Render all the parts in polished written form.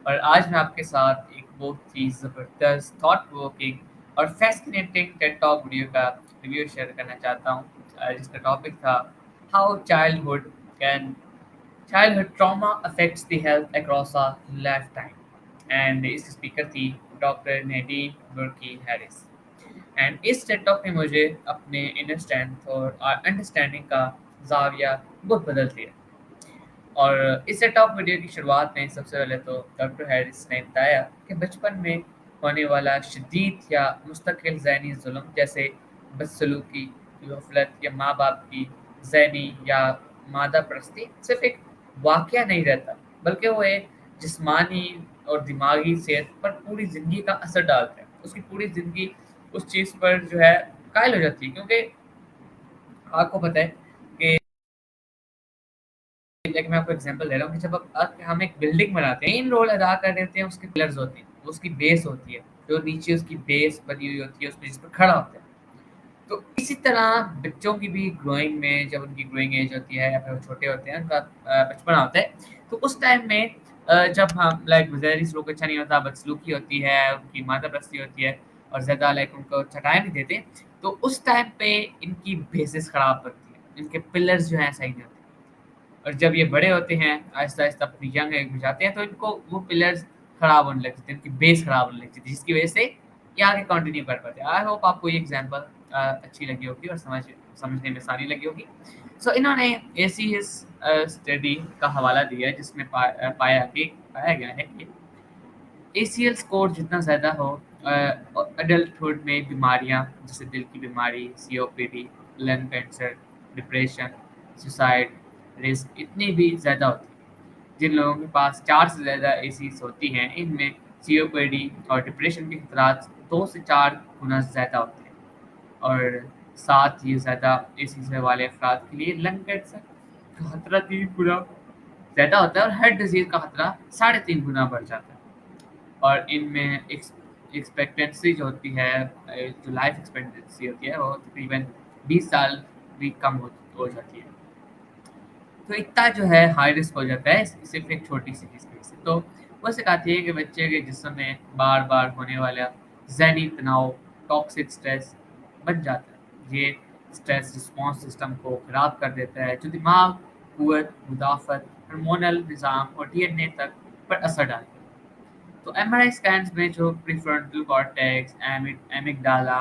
اور آج میں آپ کے ساتھ ایک بہت ہی زبردست تھاٹ پروکنگ اور فیسکینیٹنگ ٹیڈ ٹاک ویڈیو کا ریویو شیئر کرنا چاہتا ہوں، جس کا ٹاپک تھا how childhood trauma affects the health across a lifetime. And اس اسپیکر تھی doctor Nadine Burke Harris. And اس ٹیڈ ٹاک نے مجھے اپنے انر اسٹرینتھ اور انڈرسٹینڈنگ کا زاویہ بہت بدل دیا. اور اس سیٹ آف ویڈیو کی شروعات میں سب سے پہلے تو ڈاکٹر ہیرس نے بتایا کہ بچپن میں ہونے والا شدید یا مستقل ذہنی ظلم جیسے بدسلوکی، غفلت یا ماں باپ کی ذہنی یا مادہ پرستی صرف ایک واقعہ نہیں رہتا، بلکہ وہ ایک جسمانی اور دماغی صحت پر پوری زندگی کا اثر ڈالتا ہے. اس کی پوری زندگی اس چیز پر جو ہے قائل ہو جاتی ہے، کیونکہ آپ کو پتہ ہے کہ لیکن میں آپ کو ایگزامپل دے رہا ہوں کہ جب ہم ایک بلڈنگ بناتے ہیں، مین رول ادا کر دیتے ہیں اس کے پلرز ہوتے ہیں، اس کی بیس ہوتی ہے، جو نیچے اس کی بیس بنی ہوئی ہوتی ہے اس پہ جس پہ کھڑا ہوتا ہے. تو اسی طرح بچوں کی بھی گروئنگ میں جب ان کی گروئنگ ایج ہوتی ہے یا پھر وہ چھوٹے ہوتے ہیں، ان کا بچپنا ہوتا ہے، تو اس ٹائم میں جب ہم ظاہری سلوک اچھا نہیں ہوتا، بدسلوکی ہوتی ہے، ان کی مادہ پرستی ہوتی ہے اور زیادہ ان کو اچھا ٹائم نہیں دیتے، تو اس ٹائم پہ ان کی بیسس خراب پڑتی ہے، ان کے پلرز جو ہیں صحیح نہیں ہوتے. اور جب یہ بڑے ہوتے ہیں آہستہ آہستہ اپنی ینگ ایج میں جاتے ہیں، تو ان کو وہ پلرز خراب ہونے لگتے ہیں، ان کی بیس خراب ہونے لگتی ہے، جس کی وجہ سے یہ آگے کنٹینیو کر پاتے ہیں. آئی ہوپ آپ کو یہ ایگزامپل اچھی لگی ہوگی اور سمجھنے میں آسانی لگی ہوگی. سو انہوں نے اے سی ایس اسٹڈی کا حوالہ دیا ہے جس میں پایا گیا ہے کہ اے سی ایل اسکور جتنا زیادہ ہو ایڈلٹہڈ میں بیماریاں جیسے دل کی بیماری، C O P D, lung cancer, depression, suicide risk اتنی بھی زیادہ ہوتی ہے. جن لوگوں کے پاس 4 سے زیادہ اے سیز ہوتی ہیں، ان میں سی او پی ڈی اور ڈپریشن کے خطرات 2 سے 4 گنا زیادہ ہوتے ہیں. اور ساتھ ہی زیادہ اے سی سے والے افراد کے لیے لنگ کینسر کا خطرہ 3 گنا زیادہ ہوتا ہے اور ہارٹ ڈیزیز کا خطرہ 3.5 گنا بڑھ جاتا ہے. اور ان میں ایکسپیکٹنسی جو ہوتی ہے، جو لائف ایکسپیکٹنسی ہوتی ہے، وہ تقریباً 20 سال بھی کم ہو جاتی ہے. تو اتنا جو ہے ہائی رسک ہو جاتا ہے صرف ایک چھوٹی سی چیز کی وجہ سے. تو وہ سکھاتی ہے کہ بچے کے جسم میں بار بار ہونے والا ذہنی تناؤ ٹاکسک اسٹریس بن جاتا ہے. یہ اسٹریس رسپانس سسٹم کو خراب کر دیتا ہے، جو دماغ، قوت مدافعت، ہارمونل نظام اور ڈی این اے تک پر اثر ڈالتا ہے. تو ایم آر آئی اسکینس میں جو prefrontal cortex, amygdala,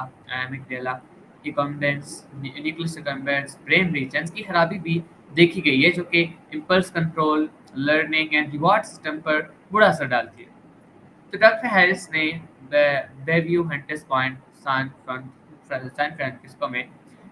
nucleus accumbens, brain regions کی خرابی بھی دیکھی گئی ہے، جو کہ impulse control, learning and reward system پر برا اثر ڈالتی ہے. تو ڈاکٹر ہیرس نے Bayview Hunters Point San Francisco میں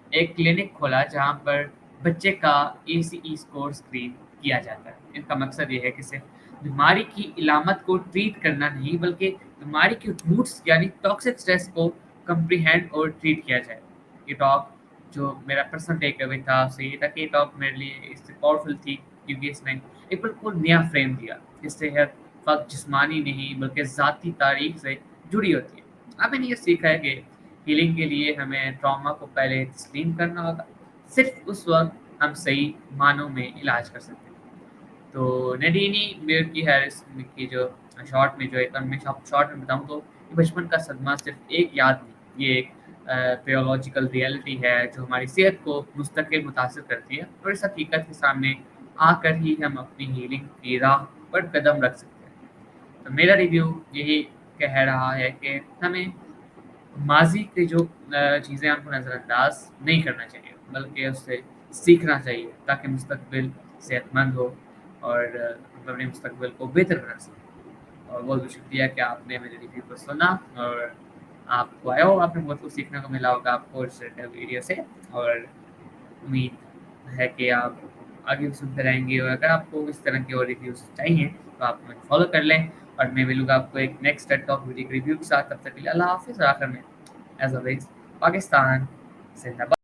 ایک کلینک کھولا جہاں پر بچے کا اے سی ای اسکور اسکرین کیا جاتا ہے. ان کا مقصد یہ ہے کہ صرف بیماری کی علامت کو ٹریٹ کرنا نہیں، بلکہ بیماری کے روٹس یعنی ٹاکسک اسٹریس کو کمپریہینڈ اور ٹریٹ کیا جائے. یہ ٹاک جو میرا پرسنل ٹیک اوے تھا اسے یہ تھا کہ یہ ٹاک میرے لیے اس سے پاورفل تھی، کیونکہ اس نے ایک بالکل نیا فریم دیا جس سے فقط جسمانی نہیں بلکہ ذاتی تاریخ سے جڑی ہوتی ہے. اب میں نے یہ سیکھا ہے کہ ہیلنگ کے لیے ہمیں ٹراما کو پہلے تسلیم کرنا ہوگا، صرف اس وقت ہم صحیح معنوں میں علاج کر سکتے ہیں. تو نیڈینی میر کی ہیرس کی جو شارٹ میں جو ایک میں شارٹ میں بتاؤں تو یہ بچپن کا صدمہ صرف ایک یاد نہیں، یہ ایک بیولوجیکل ریئلٹی ہے جو ہماری صحت کو مستقل متاثر کرتی ہے. اور اس حقیقت کے سامنے آ کر ہی ہم اپنی ہیلنگ کی راہ پر قدم رکھ سکتے ہیں. تو میرا ریویو یہی کہہ رہا ہے کہ ہمیں ماضی کی جو چیزیں ہم کو نظر انداز نہیں کرنا چاہیے، بلکہ اس سے سیکھنا چاہیے تاکہ مستقبل صحت مند ہو اور ہم اپنے مستقبل کو بہتر بنا سکیں. اور بہت بہت شکریہ کہ آپ نے میرے ریویو کو سنا، اور آپ کو آیا ہو آپ نے بہت کچھ سیکھنے کو ملا ہوگا آپ کو اس ویڈیو سے. اور امید ہے کہ آپ آگے بھی سنتے رہیں گے، اور اگر آپ کو اس طرح کے اور ریویوز چاہیے تو آپ مجھے فالو کر لیں. اور میں ملوں گا آپ کو ایک نیکسٹ ٹیڈ ٹاک ویڈیو کے ریویو کے ساتھ. تب تک کے لیے اللہ حافظ. اور آخر میں ایز آلویز پاکستان زندہ باد.